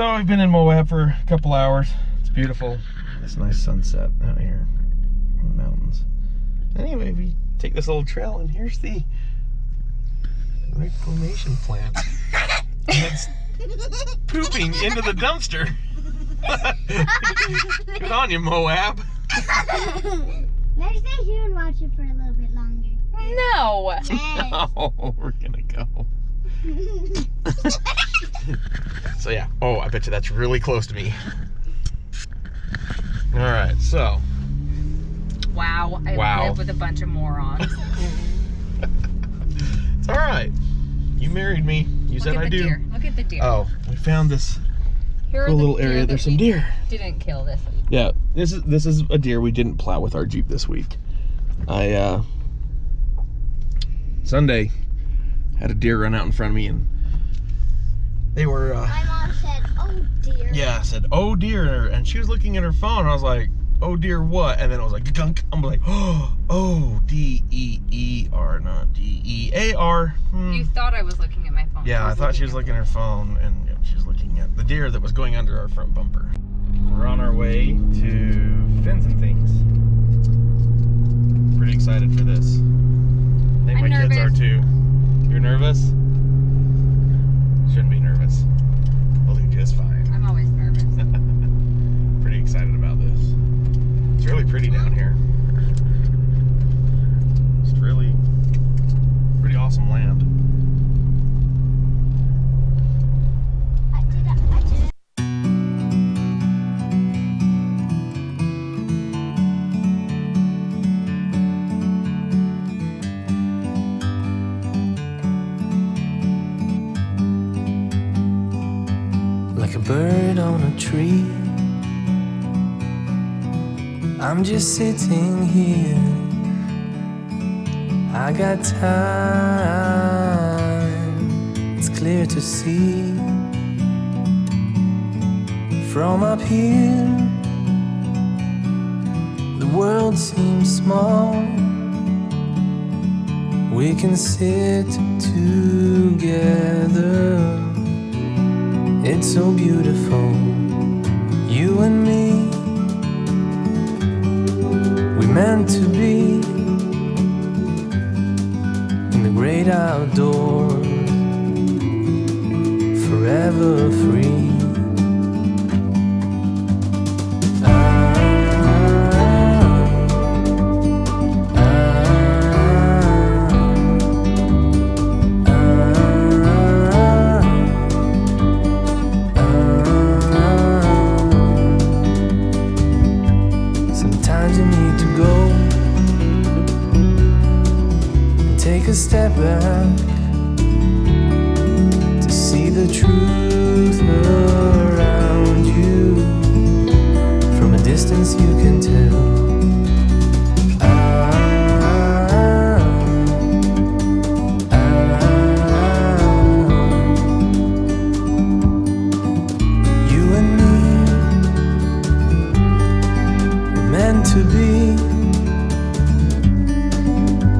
So I've been in Moab for a couple hours. It's beautiful. It's a nice sunset out here in the mountains. Anyway, we take this little trail, and here's the reclamation plant. And it's pooping into the dumpster. Good on you, Moab. Let's stay here and watch it for a little bit longer. No. No, we're gonna go. So yeah. Oh, I bet you that's really close to me. All right, so. Wow. I live with a bunch of morons. It's all right. You married me. You said I do. Deer. Look at the deer. Oh, we found this Here cool little area. There's some deer. Didn't kill this week. Yeah, this is a deer we didn't plow with our Jeep this week. Sunday had a deer run out in front of me, and they were My mom said, "Oh dear." yeah, I said, "Oh dear," and she was looking at her phone, and I was like, "Oh dear, what?" And then it was like gunk. I'm like, "Oh, D-E-E-R, not D-E-A-R." You thought I was looking at my phone. Yeah, I thought she was looking at her phone, and yeah, she was looking at the deer that was going under our front bumper. We're on our way to Fins and Things. Pretty excited for this. I think I'm my kids are nervous. too. You're nervous? Shouldn't be nervous. We'll do just fine. I'm always nervous. Pretty excited about this. It's really pretty down here. It's really pretty awesome land. I did it. Like a bird on a tree, I'm just sitting here. I got time, it's clear to see. From up here, the world seems small. We can sit together. It's so beautiful, you and me. We meant to be in the great outdoors, forever free. Sometimes you need to go and take a step back to see the truth around you. From a distance you can tell. You and me were meant to be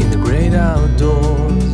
in the great outdoors,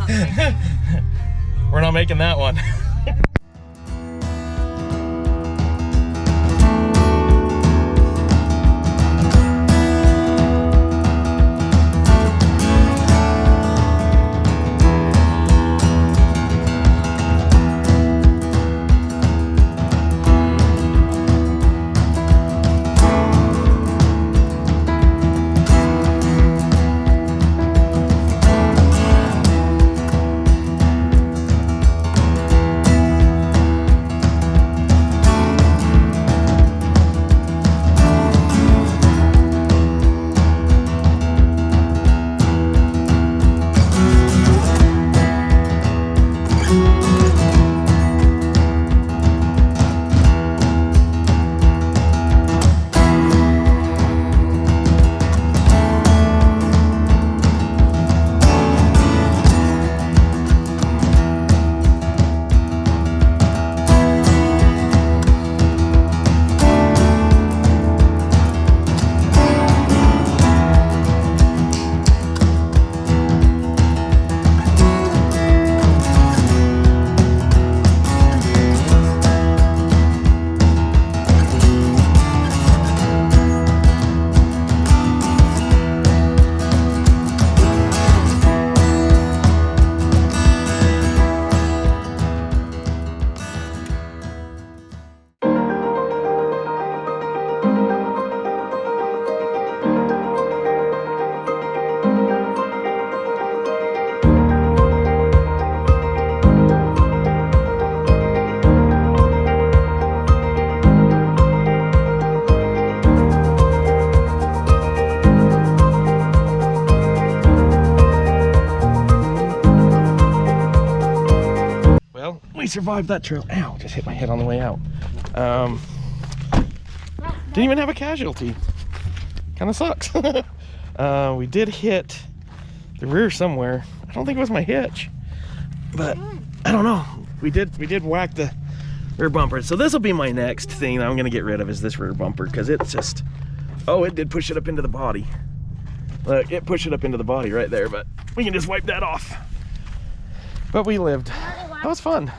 We're not making that one. We survived that trail. Ow, just hit my head on the way out. Didn't even have a casualty. Kind of sucks. We did hit the rear somewhere. I don't think it was my hitch, but I don't know. We did whack the rear bumper. So this will be my next thing that I'm gonna get rid of, is this rear bumper, because it's just, oh, it did push it up into the body. Look, it pushed it up into the body right there, but we can just wipe that off. But we lived. That was fun.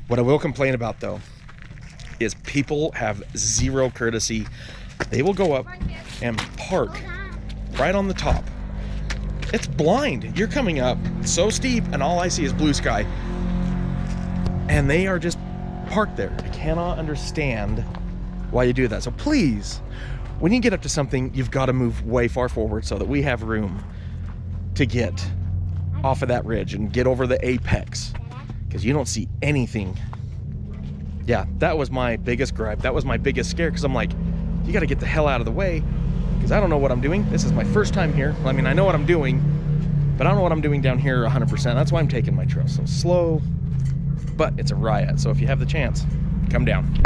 What I will complain about though is people have zero courtesy. They will go up and park right on the top. It's blind. You're coming up so steep and all I see is blue sky. And they are just parked there. I cannot understand why you do that. So please, when you get up to something, you've got to move way far forward so that we have room to get off of that ridge and get over the apex, because you don't see anything. Yeah, that was my biggest gripe. That was my biggest scare, because I'm like, you got to get the hell out of the way, because I don't know what I'm doing. This is my first time here. I mean, I know what I'm doing, but I don't know what I'm doing down here 100%. That's why I'm taking my trail so slow, but it's a riot. So if you have the chance, come down.